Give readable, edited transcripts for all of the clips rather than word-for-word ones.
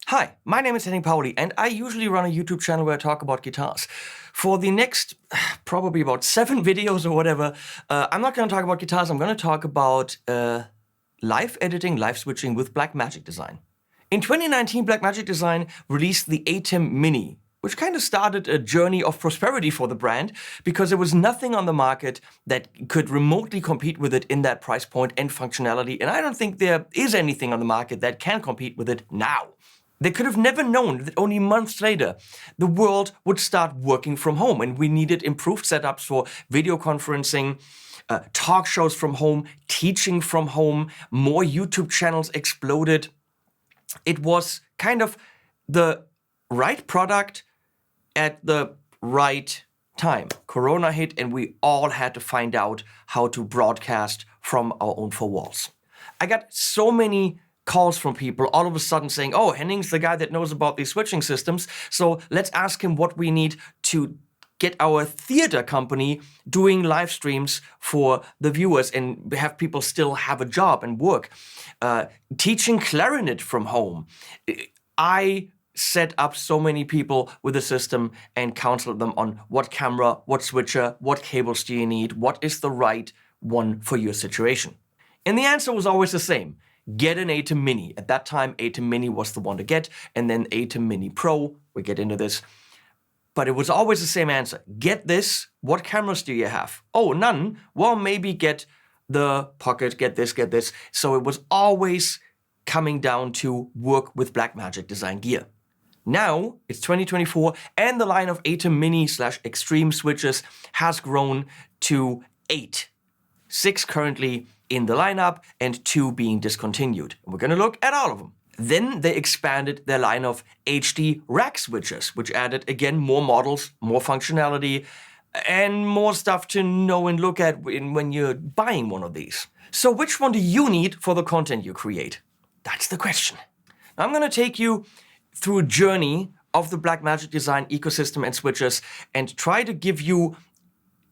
Hi, my name is Henning Pauli, and I usually run a YouTube channel where I talk about guitars. For the next probably about 7 videos or whatever, I'm not going to talk about guitars. I'm going to talk about live editing, live switching with Blackmagic Design. In 2019, Blackmagic Design released the ATEM Mini, which kind of started a journey of prosperity for the brand because there was nothing on the market that could remotely compete with it in that price point and functionality. And I don't think there is anything on the market that can compete with it now. They could have never known that only months later, the world would start working from home and we needed improved setups for video conferencing, talk shows from home, teaching from home, more YouTube channels exploded. It was kind of the right product at the right time. Corona hit and we all had to find out how to broadcast from our own four walls. I got so many calls from people all of a sudden saying, oh, Henning's the guy that knows about these switching systems, so let's ask him what we need to get our theater company doing live streams for the viewers and have people still have a job and work. Teaching clarinet from home. I set up so many people with the system and counseled them on what camera, what switcher, what cables do you need, what is the right one for your situation. And the answer was always the same. Get an ATEM Mini. At that time, ATEM Mini was the one to get, and then ATEM Mini Pro. We get into this. But it was always the same answer. Get this. What cameras do you have? Oh, none? Well, maybe get the Pocket, get this, get this. So it was always coming down to work with Blackmagic Design gear. Now, it's 2024, and the line of ATEM Mini/Extreme switches has grown to 8. 6 currently in the lineup and 2 being discontinued. And we're going to look at all of them. Then they expanded their line of HD rack switches, which added, again, more models, more functionality, and more stuff to know and look at when you're buying one of these. So which one do you need for the content you create? That's the question. Now I'm going to take you through a journey of the Blackmagic Design ecosystem and switches and try to give you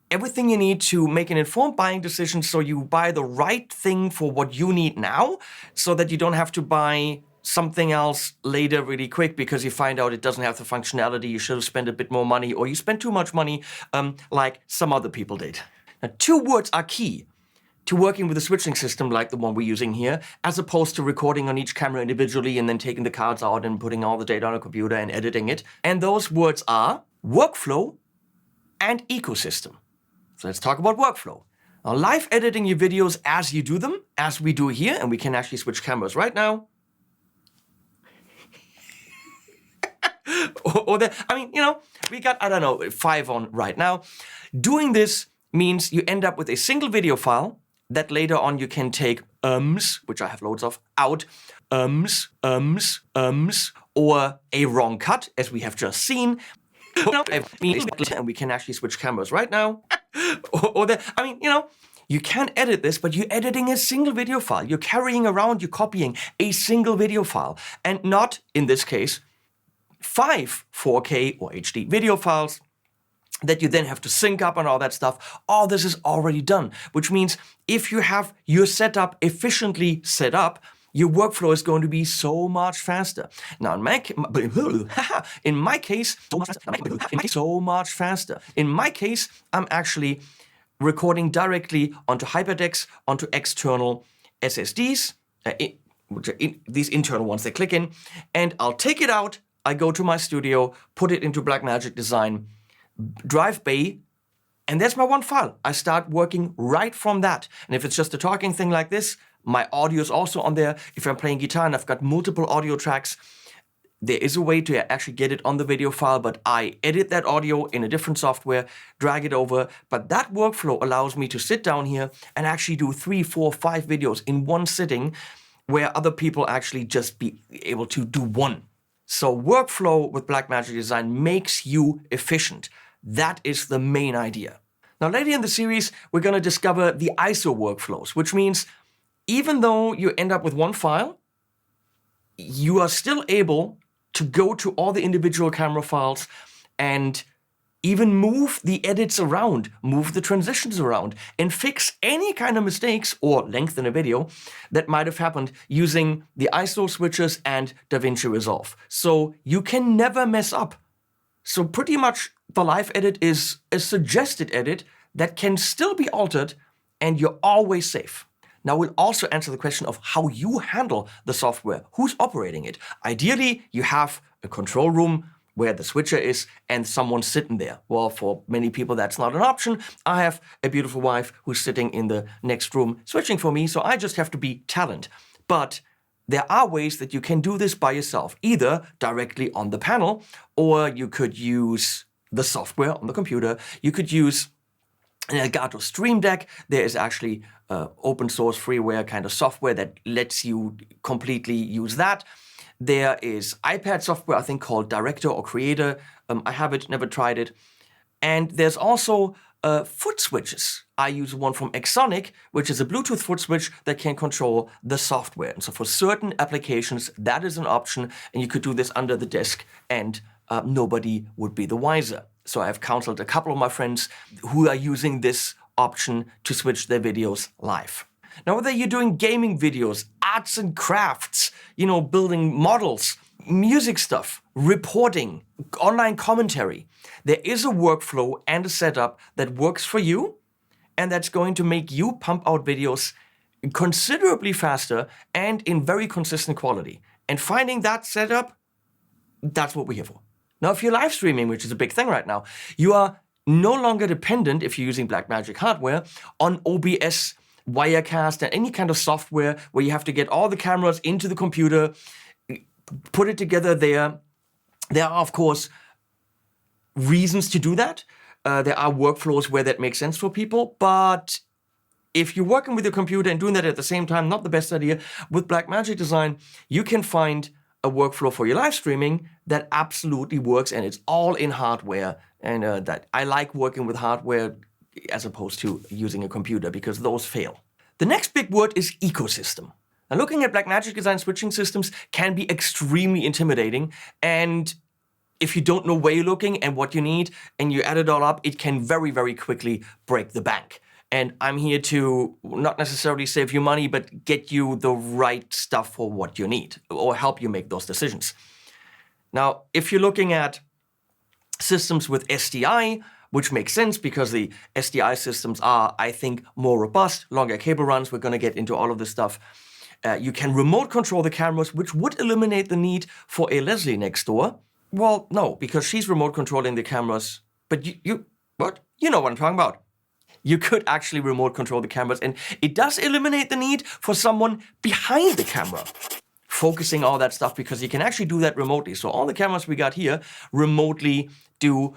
everything you need to make an informed buying decision so you buy the right thing for what you need now so that you don't have to buy something else later really quick because you find out it doesn't have the functionality, you should have spent a bit more money, or you spent too much money like some other people did. Now, 2 words are key to working with a switching system like the one we're using here, as opposed to recording on each camera individually and then taking the cards out and putting all the data on a computer and editing it. And those words are workflow and ecosystem. So let's talk about workflow. Now, live editing your videos as you do them, as we do here, and we can actually switch cameras right now. We got, 5 on right now. Doing this means you end up with a single video file that later on you can take which I have loads of, out, or a wrong cut, as we have just seen. And we can actually switch cameras right now. You can edit this, but you're editing a single video file. You're carrying around, you're copying a single video file, and not, in this case, 5 4K or HD video files that you then have to sync up and all that stuff. All this is already done, which means if you have your setup efficiently set up, your workflow is going to be so much faster. Now, in my case, so much faster. In my case, I'm actually recording directly onto HyperDecks, onto external SSDs, these internal ones they click in, and I'll take it out, I go to my studio, put it into Blackmagic Design, Drive Bay, and that's my one file. I start working right from that. And if it's just a talking thing like this, my audio is also on there. If I'm playing guitar and I've got multiple audio tracks, there is a way to actually get it on the video file, but I edit that audio in a different software, drag it over. But that workflow allows me to sit down here and actually do 3, 4, 5 videos in one sitting, where other people actually just be able to do one. So workflow with Blackmagic Design makes you efficient. That is the main idea. Now, later in the series, we're going to discover the ISO workflows, which means even though you end up with one file, you are still able to go to all the individual camera files and even move the edits around, move the transitions around, and fix any kind of mistakes or lengthen a video that might have happened using the ISO switches and DaVinci Resolve. So you can never mess up. So pretty much the live edit is a suggested edit that can still be altered, and you're always safe. Now we'll also answer the question of how you handle the software, who's operating it. Ideally, you have a control room where the switcher is and someone sitting there. Well, for many people, that's not an option. I have a beautiful wife who's sitting in the next room switching for me, so I just have to be talent. But there are ways that you can do this by yourself, either directly on the panel, or you could use the software on the computer. You could use an Elgato Stream Deck. There is actually open source freeware kind of software that lets you completely use that. There is iPad software, I think, called Director or Creator. I have it, never tried it. And there's also foot switches. I use one from Exonic, which is a Bluetooth foot switch that can control the software. And so for certain applications, that is an option, and you could do this under the desk, and nobody would be the wiser. So I've counseled a couple of my friends who are using this option to switch their videos live. Now, whether you're doing gaming videos, arts and crafts, building models, music stuff, reporting, online commentary, there is a workflow and a setup that works for you, and that's going to make you pump out videos considerably faster and in very consistent quality. And finding that setup, that's what we're here for. Now, if you're live streaming, which is a big thing right now, you are no longer dependent, if you're using Blackmagic hardware, on OBS, Wirecast, and any kind of software where you have to get all the cameras into the computer, put it together there. There are, of course, reasons to do that. There are workflows where that makes sense for people, but if you're working with your computer and doing that at the same time, not the best idea. With Blackmagic Design, you can find a workflow for your live streaming that absolutely works, and it's all in hardware. And that I like working with hardware as opposed to using a computer, because those fail. The next big word is ecosystem. Now, looking at Blackmagic Design switching systems can be extremely intimidating, and if you don't know where you're looking and what you need, and you add it all up, it can very, very quickly break the bank. And I'm here to not necessarily save you money, but get you the right stuff for what you need, or help you make those decisions. Now, if you're looking at systems with SDI, which makes sense because the SDI systems are, I think, more robust, longer cable runs. We're going to get into all of this stuff. You can remote control the cameras, which would eliminate the need for a Leslie next door. Well, no, because she's remote controlling the cameras. But what? You know what I'm talking about. You could actually remote control the cameras, and it does eliminate the need for someone behind the camera focusing all that stuff, because you can actually do that remotely. So all the cameras we got here remotely do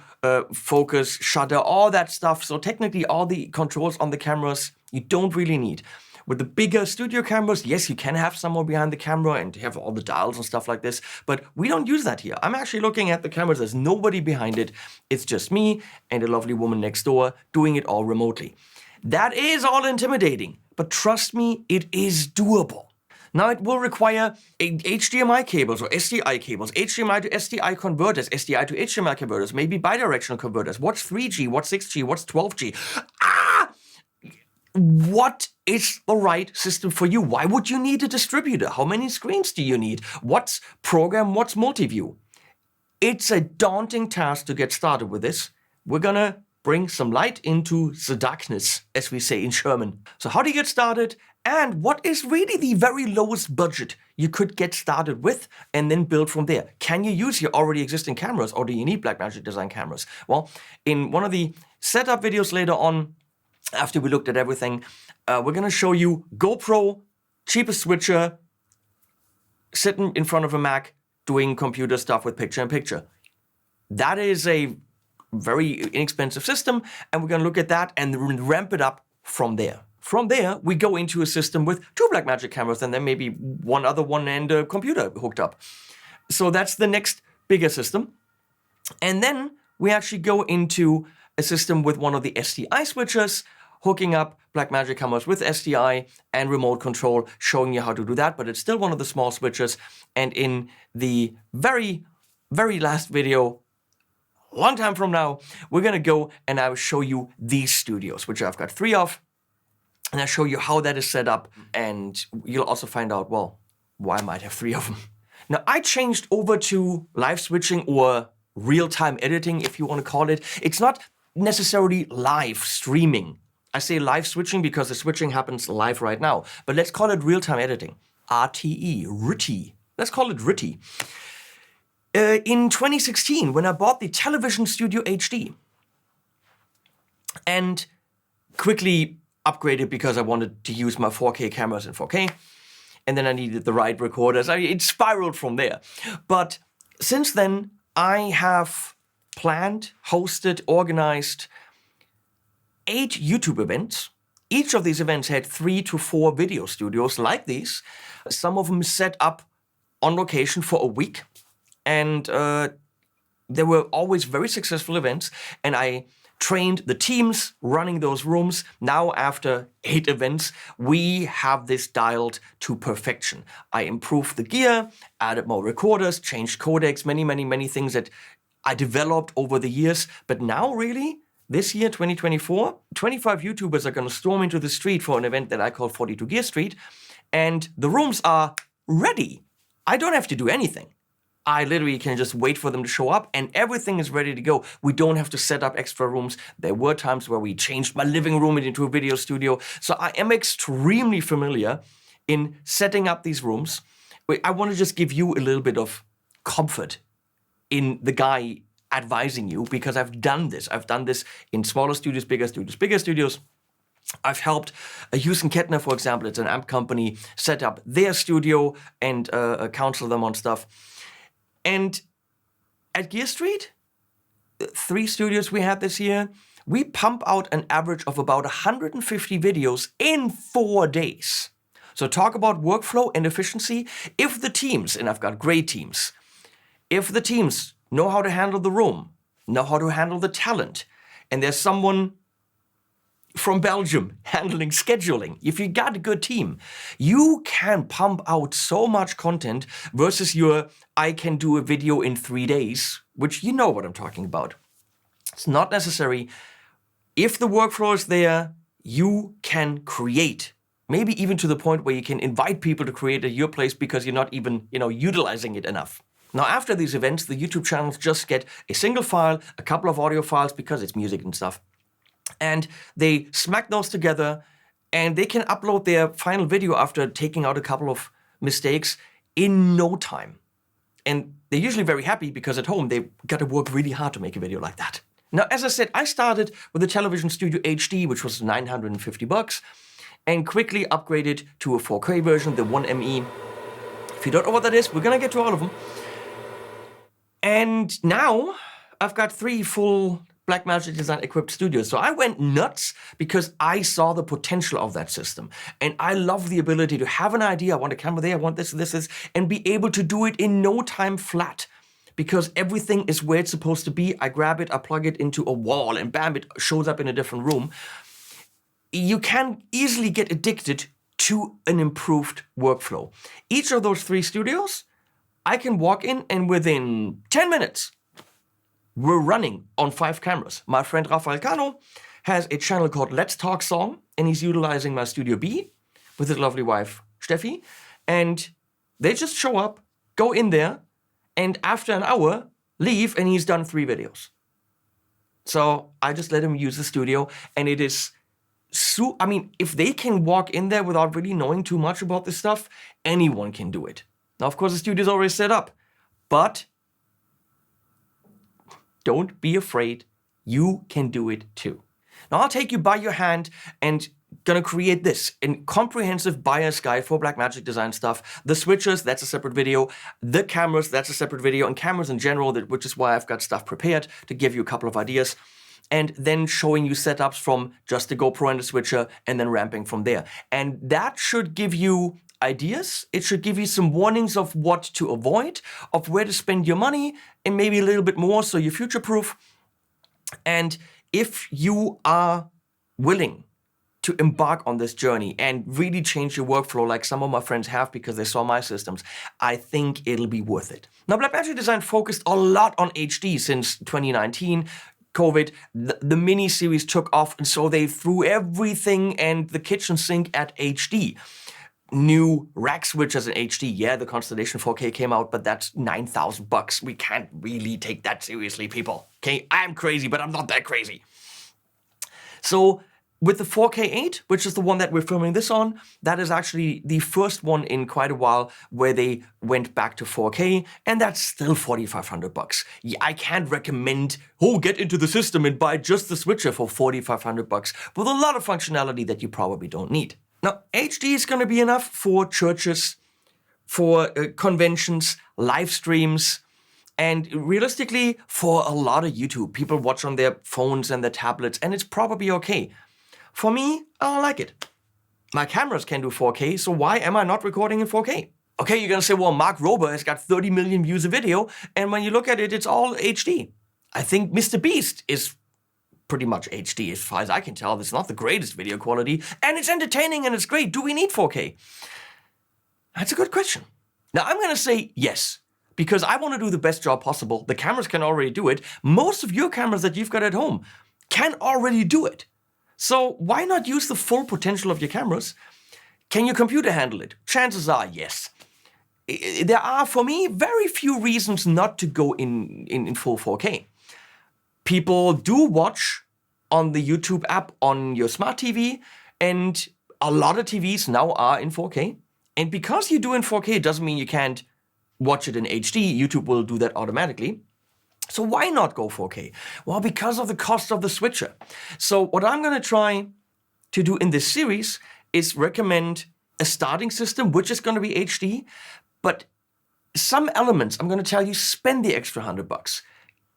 focus, shutter, all that stuff. So technically all the controls on the cameras you don't really need. With the bigger studio cameras, yes, you can have someone behind the camera and have all the dials and stuff like this, but we don't use that here. I'm actually looking at the cameras, there's nobody behind it. It's just me and a lovely woman next door doing it all remotely. That is all intimidating, but trust me, it is doable. Now it will require HDMI cables or SDI cables, HDMI to SDI converters, SDI to HDMI converters, maybe bidirectional converters. What's 3G? What's 6G? What's 12G? What is the right system for you? Why would you need a distributor? How many screens do you need? What's program? What's multi-view? It's a daunting task to get started with this. We're gonna bring some light into the darkness, as we say in German. So how do you get started? And what is really the very lowest budget you could get started with and then build from there? Can you use your already existing cameras, or do you need Blackmagic Design cameras? Well, in one of the setup videos later on, after we looked at everything, we're going to show you GoPro, cheapest switcher, sitting in front of a Mac, doing computer stuff with picture-in-picture. That is a very inexpensive system, and we're going to look at that and ramp it up from there. From there, we go into a system with 2 Blackmagic cameras and then maybe one other one and a computer hooked up. So that's the next bigger system. And then we actually go into a system with one of the SDI switchers, hooking up Blackmagic cameras with SDI and remote control, showing you how to do that, but it's still one of the small switchers. And in the very, very last video, long time from now, we're gonna go and I will show you these studios, which I've got 3 of. And I'll show you how that is set up, and you'll also find out, well, why I might have 3 of them. Now, I changed over to live switching or real-time editing, if you want to call it. It's not necessarily live streaming. I say live switching because the switching happens live right now, but let's call it real-time editing. RTE, RTE. Let's call it RTE. In 2016, when I bought the Television Studio HD, and quickly upgraded because I wanted to use my 4K cameras in 4K, and then I needed the right recorders. It spiraled from there. But since then, I have planned, hosted, organized 8 YouTube events. Each of these events had 3 to 4 video studios like these. Some of them set up on location for a week. And they were always very successful events. And I trained the teams running those rooms. Now, after 8 events, we have this dialed to perfection. I improved the gear, added more recorders, changed codecs, many things that I developed over the years. But now, really, this year, 2024, 25 YouTubers are going to storm into the street for an event that I call 42 Gear Street. And the rooms are ready. I don't have to do anything. I literally can just wait for them to show up and everything is ready to go. We don't have to set up extra rooms. There were times where we changed my living room into a video studio. So I am extremely familiar in setting up these rooms. I want to just give you a little bit of comfort in the guy advising you, because I've done this. I've done this in smaller studios, bigger studios, bigger studios. I've helped Hughes & Kettner, for example, it's an amp company, set up their studio and counsel them on stuff. And at Gear Street, 3 studios we had this year, we pump out an average of about 150 videos in 4 days. So talk about workflow and efficiency. If the teams, and I've got great teams, if the teams know how to handle the room, know how to handle the talent, and there's someone from Belgium handling scheduling, if you got a good team, you can pump out so much content versus your I can do a video in 3 days, which you know what I'm talking about. It's not necessary. If the workflow is there, you can create. Maybe even to the point where you can invite people to create at your place because you're not even, utilizing it enough. Now, after these events, the YouTube channels just get a single file, a couple of audio files because it's music and stuff. And they smack those together and they can upload their final video after taking out a couple of mistakes in no time. And they're usually very happy because at home they got to work really hard to make a video like that. Now, as I said, I started with the Television Studio HD, which was $950, and quickly upgraded to a 4K version, the 1ME. If you don't know what that is, we're gonna get to all of them. And now I've got 3 full Blackmagic Design equipped studios. So I went nuts because I saw the potential of that system. And I love the ability to have an idea. I want a camera there, I want this, and be able to do it in no time flat. Because everything is where it's supposed to be. I grab it, I plug it into a wall, and bam, it shows up in a different room. You can easily get addicted to an improved workflow. Each of those 3 studios, I can walk in and within 10 minutes, we're running on 5 cameras. My friend Rafael Cano has a channel called Let's Talk Song, and he's utilizing my Studio B with his lovely wife, Steffi. And they just show up, go in there, and after an hour, leave, and he's done 3 videos. So I just let him use the studio, and it is if they can walk in there without really knowing too much about this stuff, anyone can do it. Now, of course, the studio's already set up, but don't be afraid. You can do it too. Now, I'll take you by your hand and gonna create this in comprehensive buyer's guide for Blackmagic Design stuff. The switchers, that's a separate video. The cameras, that's a separate video. And cameras in general, which is why I've got stuff prepared to give you a couple of ideas. And then showing you setups from just the GoPro and the switcher and then ramping from there. And that should give you ideas. It should give you some warnings of what to avoid, of where to spend your money, and maybe a little bit more so you're future-proof. And if you are willing to embark on this journey and really change your workflow like some of my friends have because they saw my systems, I think it'll be worth it. Now, Blackmagic Design focused a lot on HD since 2019. COVID, the mini series took off, and so they threw everything and the kitchen sink at HD. New rack switches in HD. Yeah, the Constellation 4K came out, but that's $9,000. We can't really take that seriously, people. Okay, I'm crazy, but I'm not that crazy. So with the 4K8, which is the one that we're filming this on, that is actually the first one in quite a while where they went back to 4K, and that's still $4,500. Yeah, I can't recommend, get into the system and buy just the switcher for $4,500 with a lot of functionality that you probably don't need. Now, HD is going to be enough for churches, for conventions, live streams, and realistically for a lot of YouTube. People watch on their phones and their tablets, and it's probably okay. For me, I don't like it. My cameras can do 4K, so why am I not recording in 4K? Okay, you're gonna say, well, Mark Rober has got 30 million views a video, and when you look at it, it's all HD. I think Mr. Beast is pretty much HD as far as I can tell. It's not the greatest video quality, and it's entertaining and it's great. Do we need 4K? That's a good question. Now, I'm gonna say yes, because I wanna do the best job possible. The cameras can already do it. Most of your cameras that you've got at home can already do it. So why not use the full potential of your cameras? Can your computer handle it? Chances are yes. There are, for me, very few reasons not to go in full 4K. People do watch on the YouTube app on your smart TV, and a lot of TVs now are in 4K. And because you do in 4K, it doesn't mean you can't watch it in HD. YouTube will do that automatically. So why not go 4K? Well, because of the cost of the switcher. So what I'm going to try to do in this series is recommend a starting system, which is going to be HD, but some elements, I'm going to tell you, spend the extra $100.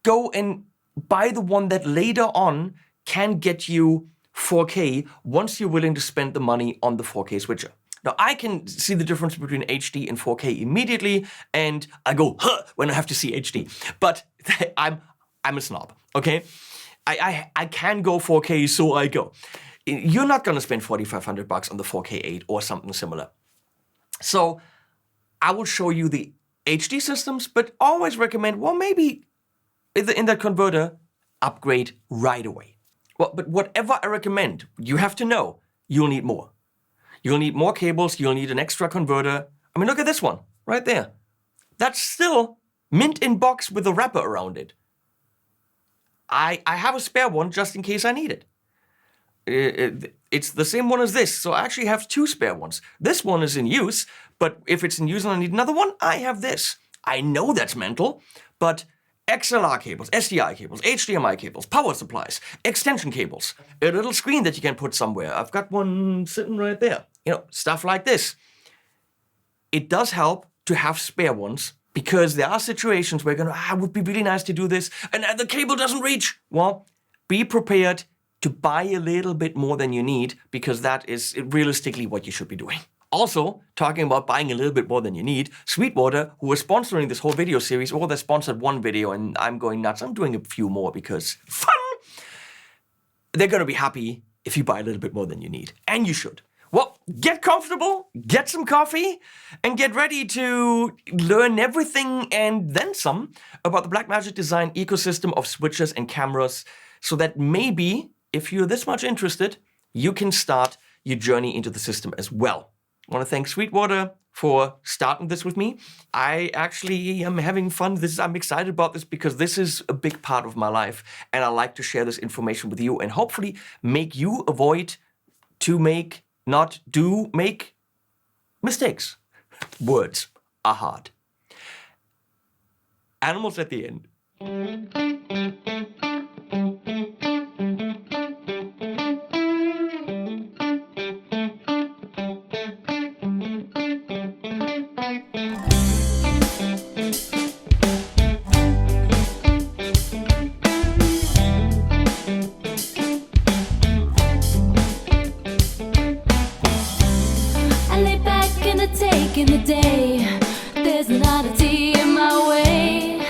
Go and buy the one that later on can get you 4K once you're willing to spend the money on the 4K switcher. Now, I can see the difference between HD and 4K immediately, and I go, huh, when I have to see HD. But I'm a snob, okay? I can go 4K, so I go. You're not gonna spend $4,500 on the 4K8 or something similar. So I will show you the HD systems, but always recommend, well, maybe in that converter, upgrade right away. Well, but whatever I recommend, you have to know, you'll need more. You'll need more cables, you'll need an extra converter. I mean, look at this one, right there. That's still mint in box with a wrapper around it. I have a spare one just in case I need it. It's the same one as this, so I actually have two spare ones. This one is in use, but if it's in use and I need another one, I have this. I know that's mental, but XLR cables, SDI cables, HDMI cables, power supplies, extension cables, a little screen that you can put somewhere. I've got one sitting right there. You know, stuff like this. It does help to have spare ones because there are situations where you're going, it would be really nice to do this, and the cable doesn't reach. Well, be prepared to buy a little bit more than you need because that is realistically what you should be doing. Also, talking about buying a little bit more than you need, Sweetwater, who is sponsoring this whole video series, they sponsored one video and I'm going nuts. I'm doing a few more because fun! They're going to be happy if you buy a little bit more than you need. And you should. Well, get comfortable, get some coffee, and get ready to learn everything and then some about the Blackmagic Design ecosystem of switches and cameras so that maybe, if you're this much interested, you can start your journey into the system as well. I want to thank Sweetwater for starting this with me. I actually am having fun. I'm excited about this because this is a big part of my life, and I like to share this information with you and hopefully make you avoid to make mistakes. Words are hard. Animals at the end. In the day, there's an oddity in my way.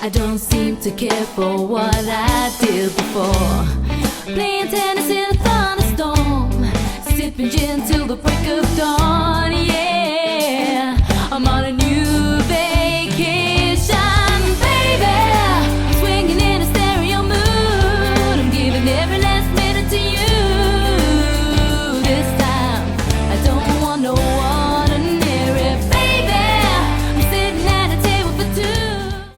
I don't seem to care for what I did before. Playing tennis in the sipping gin till the break of dawn. Yeah, I'm on a new